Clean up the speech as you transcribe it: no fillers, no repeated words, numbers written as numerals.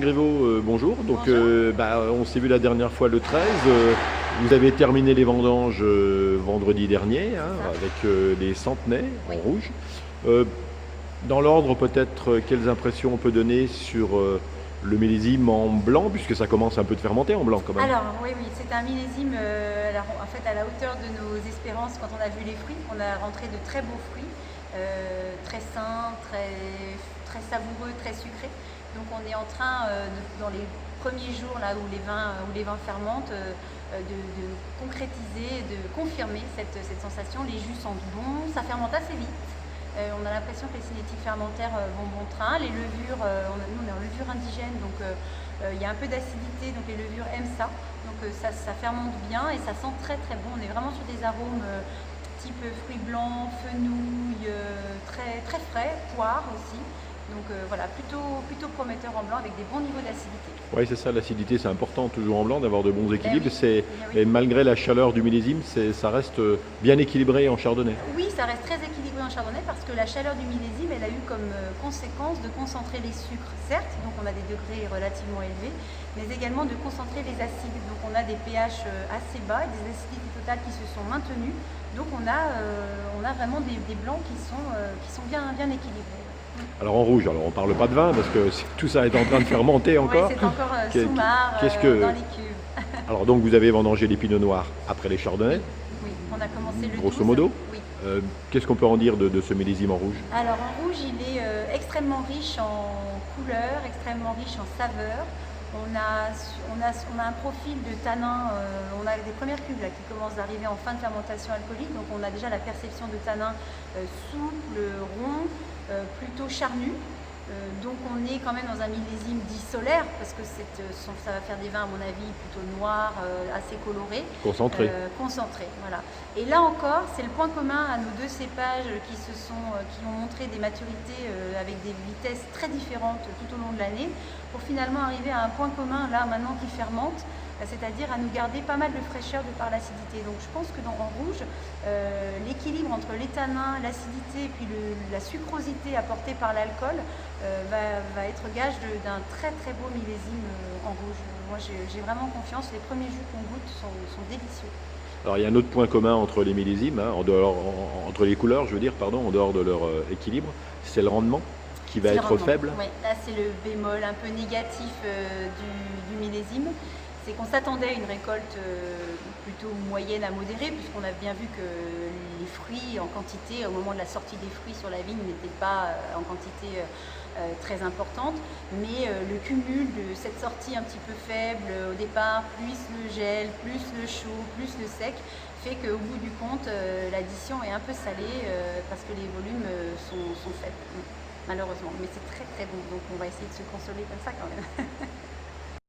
Griveaux, bonjour. Donc, Bonjour. on s'est vu la dernière fois le 13. Vous avez terminé les vendanges vendredi dernier, hein, C'est ça. avec les centenais en Oui. rouge. Euh, Dans l'ordre, peut-être, quelles impressions on peut donner sur le millésime en blanc, puisque ça commence un peu de fermenter en blanc quand même. Alors, oui, oui, c'est un millésime en fait, à la hauteur de nos espérances quand on a vu les fruits. On a rentré de très beaux fruits, très sains, très savoureux, très sucrés. Donc, on est en train, dans les premiers jours là où les vins fermentent, de concrétiser, de confirmer cette sensation. Les jus sentent bon, ça fermente assez vite. On a l'impression que les cinétiques fermentaires vont bon train. Les levures, nous on est en levure indigène, donc il y a un peu d'acidité, donc les levures aiment ça. Donc ça fermente bien et ça sent très très bon. On est vraiment sur des arômes type fruits blancs, fenouil, très, très frais, poire aussi. Donc voilà, plutôt prometteur en blanc avec des bons niveaux d'acidité. Oui, c'est ça, l'acidité, c'est important toujours en blanc d'avoir de bons Ben équilibres. oui, ben oui. Et malgré la chaleur du millésime, ça reste bien équilibré en chardonnay. Oui, ça reste très équilibré en chardonnay parce que la chaleur du millésime, elle a eu comme conséquence de concentrer les sucres, certes, donc on a des degrés relativement élevés, mais également de concentrer les acides. Donc on a des pH assez bas et des acidités totales qui se sont maintenues. Donc on a vraiment des blancs qui sont bien, bien équilibrés. Alors en rouge, alors on parle pas de vin parce que tout ça est en train de fermenter Oui, encore. c'est encore Qu'est- sous-marc Qu'est-ce que... dans les cuves. Alors donc vous avez vendangé les pinots noirs après les chardonnays, Oui, oui, on a commencé le grosso 12. modo. Oui. Qu'est-ce qu'on peut en dire de ce millésime en rouge? Alors en rouge, il est extrêmement riche en couleurs, extrêmement riche en saveurs. On a un profil de tanin, on a des premières cuves là, qui commencent d'arriver en fin de fermentation alcoolique, donc on a déjà la perception de tanin souple, rond, plutôt charnu. Donc on est quand même dans un millésime dit solaire, parce que ça va faire des vins à mon avis plutôt noirs, assez colorés. Concentré. Concentrés, voilà. Et là encore, c'est le point commun à nos deux cépages qui ont montré des maturités avec des vitesses très différentes tout au long de l'année, pour finalement arriver à un point commun là maintenant qui fermente, c'est-à-dire à nous garder pas mal de fraîcheur de par l'acidité. Donc je pense que en rouge, l'équilibre entre les tanins, l'acidité et puis la sucrosité apportée par l'alcool va être gage d'un très très beau millésime en rouge. Moi j'ai vraiment confiance, les premiers jus qu'on goûte sont délicieux. Alors il y a un autre point commun entre les millésimes, hein, entre les couleurs, je veux dire, pardon, en dehors de leur équilibre, c'est le rendement qui va C'est le être rendement. faible. Ouais, là c'est le bémol un peu négatif du millésime. C'est qu'on s'attendait à une récolte plutôt moyenne à modérée, puisqu'on a bien vu que les fruits en quantité, au moment de la sortie des fruits sur la vigne, n'étaient pas en quantité très importante. Mais le cumul de cette sortie un petit peu faible au départ, plus le gel, plus le chaud, plus le sec, fait qu'au bout du compte, l'addition est un peu salée parce que les volumes sont faibles, malheureusement. Mais c'est très très bon, donc on va essayer de se consoler comme ça quand même.